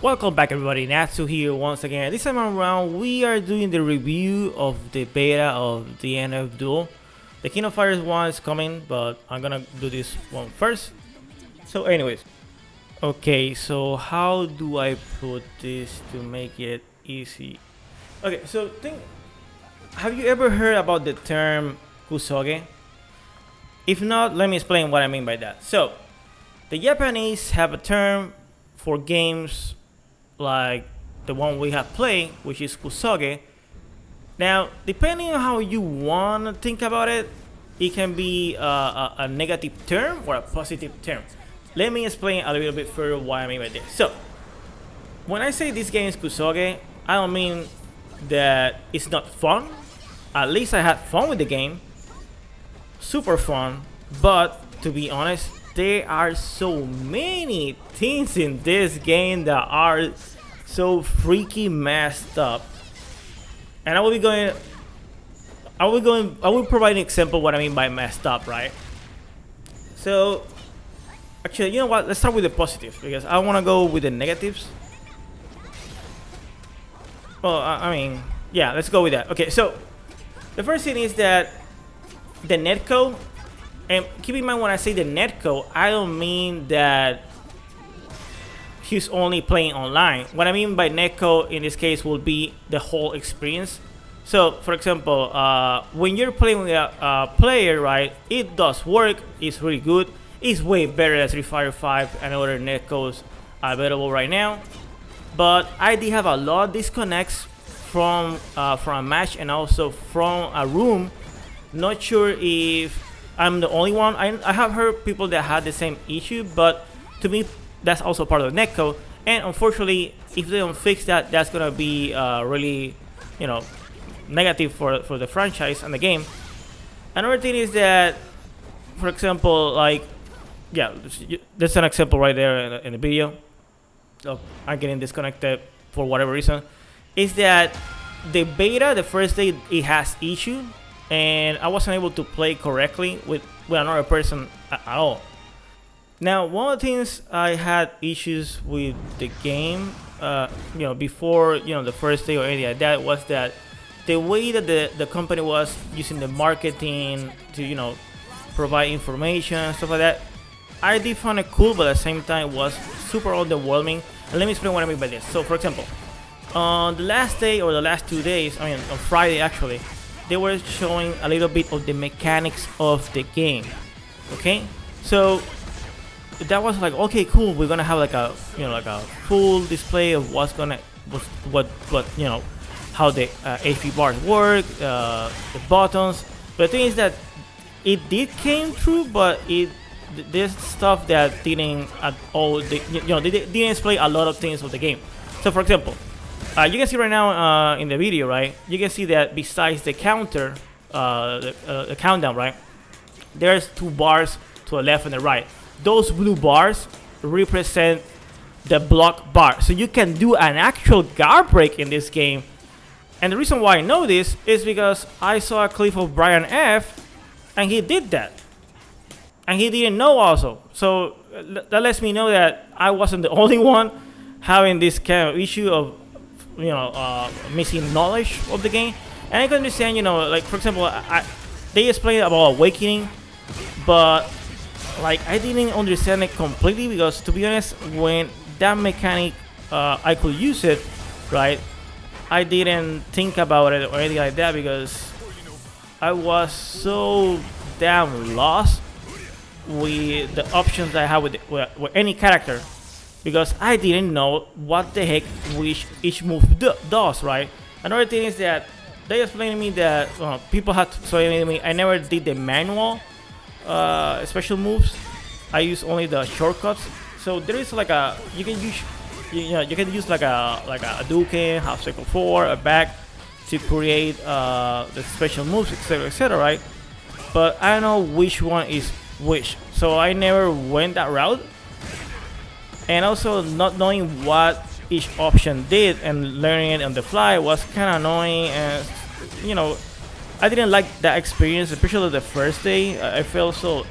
Welcome back everybody, Natsu here once again. This time around we are doing the review of the beta of DNF Duel. The King of Fighters one is coming, but I'm gonna do this one first. So anyways, okay, so how do I put this to make it easy? Okay, so have you ever heard about the term Kusoge? If not, let me explain what I mean by that. So, the Japanese have a term for games like the one we have played, which is Kusoge. Now, depending on how you want to think about it, it can be a negative term or a positive term. Let me explain a little bit further what I mean by this. So, when I say this game is Kusoge, I don't mean that it's not fun. At least I had fun with the game. Super fun, but to be honest, there are so many things in this game that are so freaky messed up. And I will provide an example what I mean by messed up, right? So actually, you know what, let's start with the positives because I want to go with the negatives. Well, I mean, yeah, let's go with that. Okay, so the first thing is that the netcode, and keep in mind when I say the netcode, I don't mean that he's only playing online. What I mean by netcode in this case will be the whole experience. So, for example, when you're playing with a player, right, it does work, it's really good, it's way better than Street Fighter 5 and other netcodes available right now. But I did have a lot of disconnects from a match and also from a room. Not sure if I'm the only one. I have heard people that had the same issue, but to me, that's also part of the netcode. And unfortunately, if they don't fix that, that's gonna be really, negative for the franchise and the game. Another thing is that, for example, like, yeah, there's an example right there in the video. So I'm getting disconnected for whatever reason. Is that the beta, the first day, it has issue. And I wasn't able to play correctly with another person at all. Now, one of the things I had issues with the game, before the first day or anything like that, was that the way that the company was using the marketing to provide information and stuff like that, I did find it cool, but at the same time it was super underwhelming. And let me explain what I mean by this. So, for example, on the last day or the last 2 days, on Friday actually, they were showing a little bit of the mechanics of the game. Okay, so that was like, okay, cool. We're gonna have like a full display of what how the HP bars work, the buttons. But the thing is that it did came through, but there's stuff that didn't at all. They didn't display a lot of things of the game. So, for example, you can see right now in the video, right? You can see that besides the counter, the countdown, right? There's 2 bars to the left and the right. Those blue bars represent the block bar. So you can do an actual guard break in this game. And the reason why I know this is because I saw a clip of Brian F. and he did that. And he didn't know also. So that lets me know that I wasn't the only one having this kind of issue of missing knowledge of the game. And I can understand, like, for example, they explained about awakening, but like I didn't understand it completely because, to be honest, when that mechanic I could use it, right, I didn't think about it or anything like that because I was so damn lost with the options that I have with any character, because I didn't know what the heck each move does, right? Another thing is that they explained to me that people had to explain to me I never did the manual special moves. I use only the shortcuts. So there is like you can use like a Hadouken, half circle 4, a back to create the special moves, etc., right? But I don't know which one is which, so I never went that route. And also not knowing what each option did and learning it on the fly was kind of annoying. And I didn't like that experience, especially the first day. I felt so.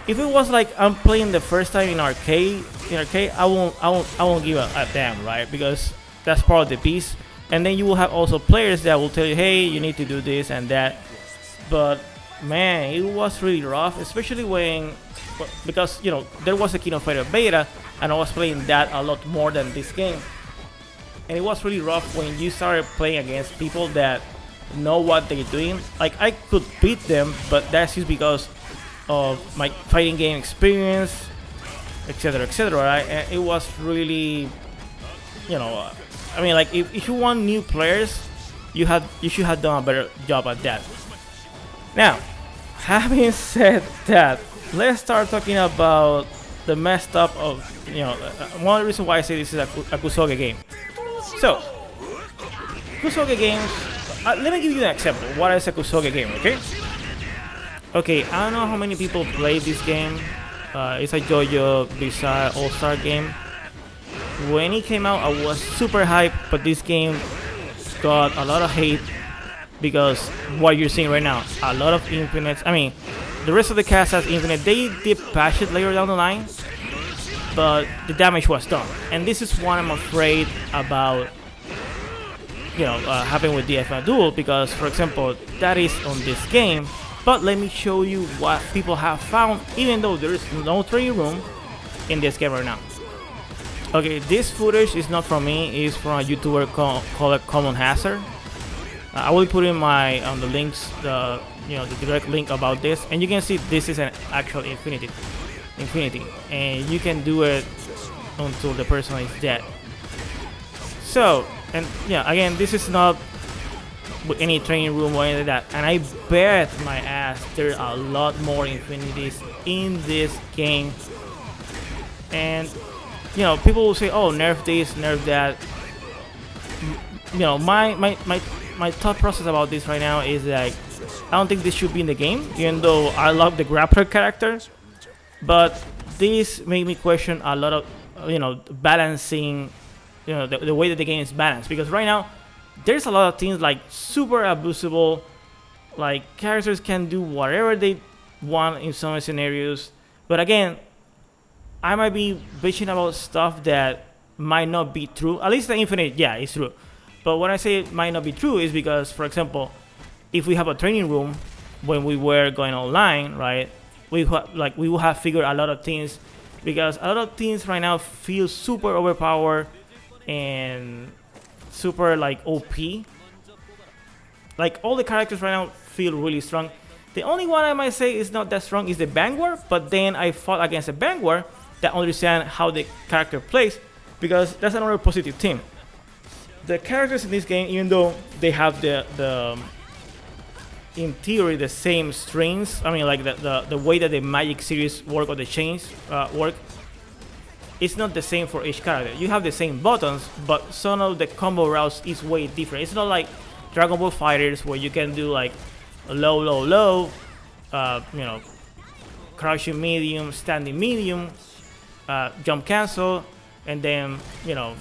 If it was like I'm playing the first time in arcade, in arcade, I won't give a damn, right? Because that's part of the piece. And then you will have also players that will tell you, hey, you need to do this and that. But man, it was really rough, especially when, because you know there was a King of Fighter beta, and I was playing that a lot more than this game. And it was really rough when you started playing against people that know what they're doing. Like I could beat them, but that's just because of my fighting game experience, etc., etc. Right? And it was really, you know, I mean, like if you want new players, you should have done a better job at that. Now, having said that, let's start talking about the messed up of, you know, one of the reasons why I say this is a Kusoge game. So, Kusoge games, let me give you an example. What is a Kusoge game, okay? Okay, I don't know how many people play this game. It's a JoJo Bizarre All-Star game. When it came out, I was super hyped, but this game got a lot of hate because what you're seeing right now, a lot of infinites. I mean, the rest of the cast has infinite. They did patch it later down the line, but the damage was done. And this is what I'm afraid about, you know, happening with DNF Duel, because, for example, that is on this game. But let me show you what people have found, even though there is no training room in this game right now. Okay, this footage is not from me, it's from a YouTuber called Common Hazard. I will put in my the links, the direct link about this, and you can see this is an actual infinity, and you can do it until the person is dead. So, and yeah, again, this is not with any training room or anything like that, and I bet my ass there are a lot more infinities in this game. And you know, people will say, oh, nerf this, nerf that. You know, my thought process about this right now is like, I don't think this should be in the game, even though I love the grappler character. But this made me question a lot of, you know, balancing, you know, the way that the game is balanced. Because right now, there's a lot of things like super abusable, like characters can do whatever they want in some scenarios. But again, I might be bitching about stuff that might not be true. At least the infinite, yeah, it's true. But when I say it might not be true is because, for example, if we have a training room when we were going online, right, we will have figured a lot of things, because a lot of things right now feel super overpowered and super like OP. Like all the characters right now feel really strong. The only one I might say is not that strong is the Vanguard, but then I fought against a Vanguard that understand how the character plays, because that's another positive thing. The characters in this game, even though they have the in theory the same strings, I mean like the way that the magic series work or the chains work, it's not the same for each character. You have the same buttons, but some of the combo routes is way different. It's not like Dragon Ball Fighters where you can do like low, low, low, you know, crouching medium, standing medium, jump cancel, and then, you know,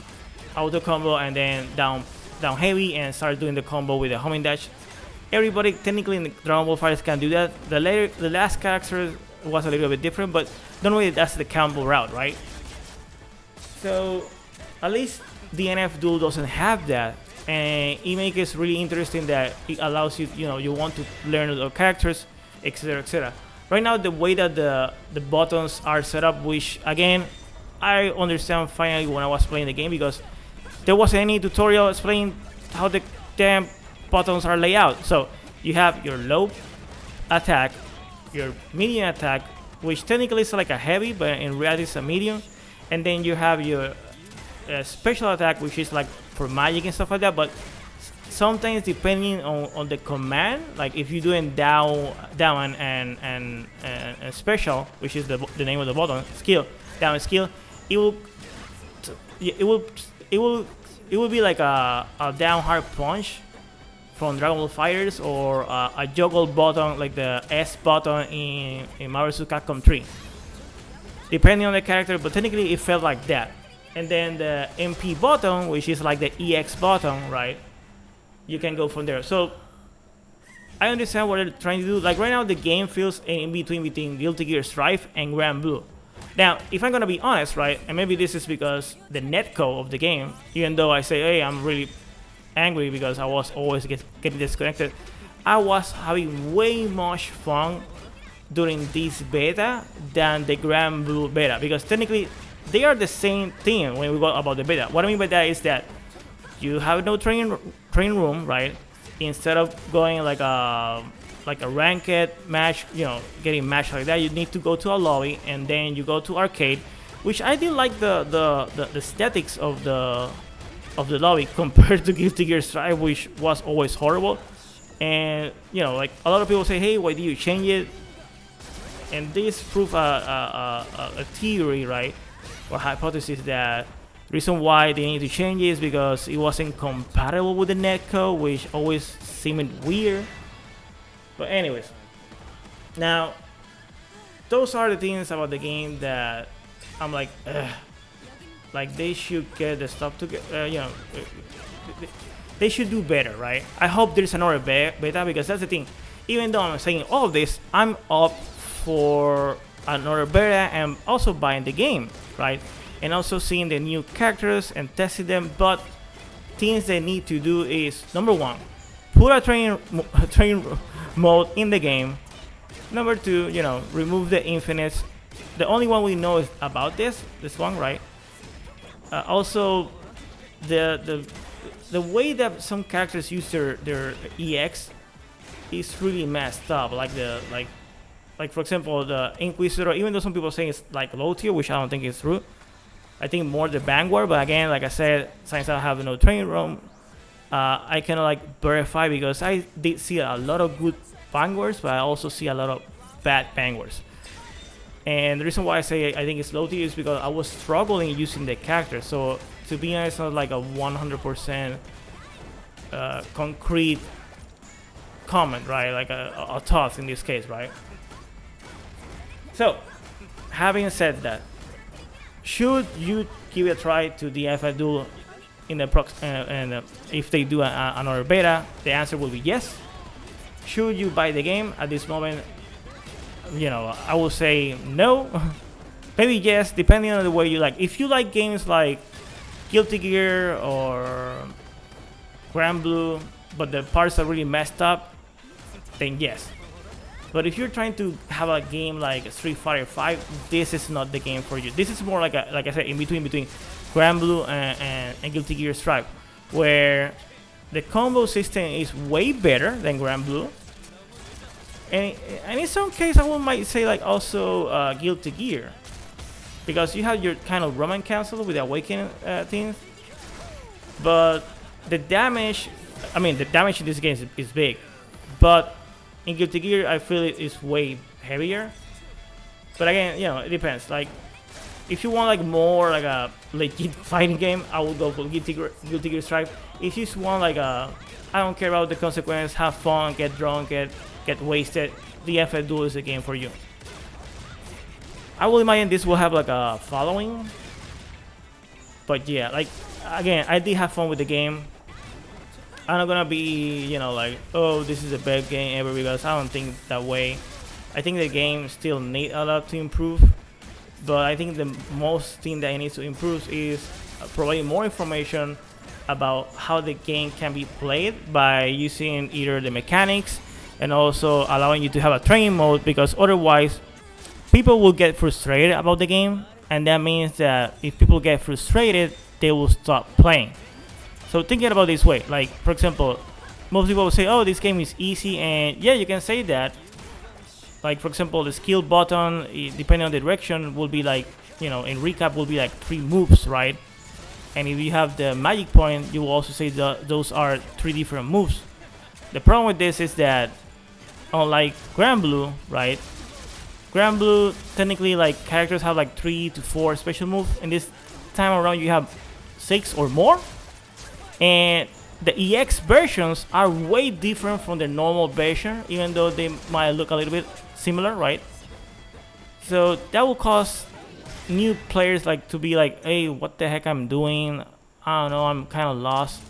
auto combo, and then down heavy and start doing the combo with the homing dash. Everybody technically in the Dragon Ball Fighters can do that. The last character was a little bit different, but normally that's the combo route, right? So at least DNF Duel doesn't have that, and it makes it really interesting that it allows you, you know, you want to learn the characters, etc., etc. Right now, the way that the buttons are set up, which again, I understand finally when I was playing the game, because there wasn't any tutorial explaining how the damn buttons are laid out. So you have your low attack, your medium attack, which technically is like a heavy, but in reality it's a medium, and then you have your special attack, which is like for magic and stuff like that. But sometimes depending on the command, like if you're doing down and special, which is the name of the button, skill, down skill, it will be like a down hard punch from Dragon Ball Fighters, or a juggle button like the S button in Marvel vs. Capcom 3, depending on the character, but technically it felt like that. And then the MP button, which is like the EX button, right? You can go from there. So I understand what they're trying to do. Like right now, the game feels in between Guilty Gear Strive and Grand Blue. Now, if I'm gonna be honest, right, and maybe this is because the netcode of the game, even though I say, hey, I'm really angry because I was always getting disconnected, I was having way much fun during this beta than the Grand Blue beta, because technically they are the same thing when we go about the beta. What I mean by that is that you have no train room, right? Instead of going like a ranked match, getting matched like that, you need to go to a lobby and then you go to arcade, which I did like the aesthetics of the lobby compared to Guilty Gear Strive, which was always horrible. And like a lot of people say, hey, why do you change it? And this proved a theory, right, or hypothesis that the reason why they need to change it is because it wasn't compatible with the netcode, which always seemed weird. But anyways, now those are the things about the game that I'm like, ugh. Like they should get the stuff to get, they should do better, right? I hope there's another beta, because that's the thing. Even though I'm saying all of this, I'm up for another beta and also buying the game, right? And also seeing the new characters and testing them. But things they need to do is, number one, put a train mode in the game. Number two, remove the infinites. The only one we know is about this one, right? Also, the way that some characters use their EX is really messed up. Like for example, the Inquisitor. Even though some people say it's like low tier, which I don't think is true. I think more the Vanguard. But again, like I said, since I have no training room, I cannot like verify, because I did see a lot of good Vanguards, but I also see a lot of bad Vanguards. And the reason why I say I think it's low tier is because I was struggling using the character. So to be honest, it's not like a 100% concrete comment, right? Like a thought in this case, right? So, having said that, should you give it a try to the DNF Duel in the if they do another beta? The answer will be yes. Should you buy the game at this moment? I will say no. Maybe yes, depending on the way you like. If you like games like Guilty Gear or Grand Blue, but the parts are really messed up, then yes. But if you're trying to have a game like Street Fighter 5, this is not the game for you. This is more like I said, in between Grand Blue and Guilty Gear Strive, where the combo system is way better than Grand Blue. And in some case, I might say like also Guilty Gear, because you have your kind of Roman cancel with the Awakening things. But the damage in this game is big. But in Guilty Gear, I feel it is way heavier. But again, it depends. Like, if you want like more like a legit fighting game, I will go for Guilty Gear Strive. If you just want like I don't care about the consequence, have fun, get drunk, get wasted, the DNF Duel is the game for you. I will imagine this will have like a following. But yeah, like again, I did have fun with the game. I'm not gonna be, like, oh, this is the best game ever, because I don't think that way. I think the game still needs a lot to improve, but I think the most thing that it needs to improve is providing more information about how the game can be played by using either the mechanics and also allowing you to have a training mode, because otherwise people will get frustrated about the game, and that means that if people get frustrated, they will stop playing. So thinking about this way, like for example, most people will say, oh, this game is easy, and yeah, you can say that. Like for example, the skill button, depending on the direction, will be like, in recap will be like 3 moves, right? And if you have the magic point, you will also say those are 3 different moves. The problem with this is that, unlike Grand Blue, right? Grand Blue, technically, like characters have like 3 to 4 special moves, and this time around you have 6 or more. And the EX versions are way different from the normal version, even though they might look a little bit similar, right? So that will cause new players like to be like, hey, what the heck I'm doing? I don't know, I'm kind of lost.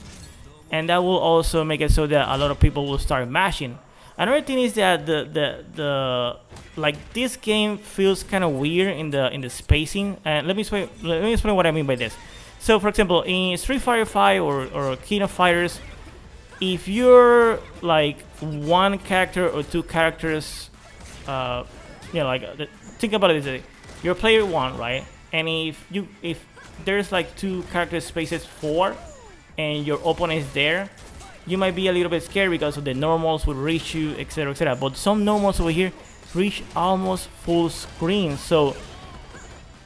And that will also make it so that a lot of people will start mashing. Another thing is that the like this game feels kind of weird in the spacing. And let me explain what I mean by this. So for example, in Street Fighter 5 or King of Fighters, if you're like one character or two characters, like think about it this way: you're player one, right? And if there's like two character spaces four, and your opponent is there, you might be a little bit scared because of the normals will reach you, etc., etc. But some normals over here reach almost full screen, so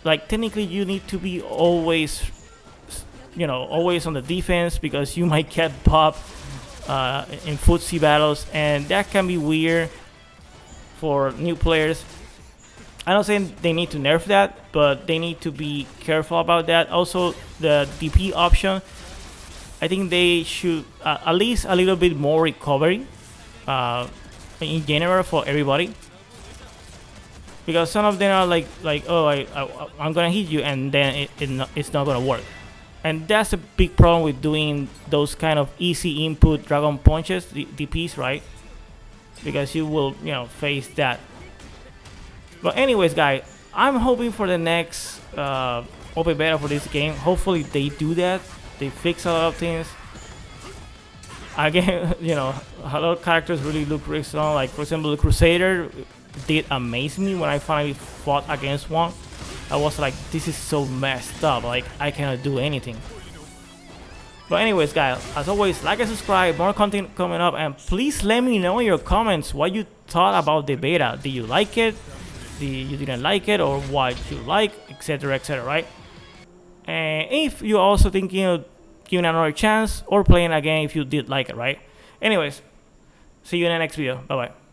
like technically you need to be always, always on the defense because you might get popped in footsie battles, and that can be weird for new players. I'm not saying they need to nerf that, but they need to be careful about that. Also, the DP option, I think they should at least a little bit more recovery in general for everybody, because some of them are like oh I'm gonna hit you and then it's not gonna work, and that's a big problem with doing those kind of easy input dragon punches, DPs, right? Because you will face that. But anyways, guys, I'm hoping for the next open beta for this game. Hopefully they do that. They fix a lot of things. Again, a lot of characters really look really strong. Like for example, the Crusader did amaze me when I finally fought against one. I was like, this is so messed up. Like I cannot do anything. But anyways, guys, as always, like and subscribe. More content coming up, and please let me know in your comments what you thought about the beta. Did you like it? You didn't like it, or what you like, etc., etc., right? And if you're also thinking of giving another chance or playing again if you did like it, right? Anyways, see you in the next video. Bye bye.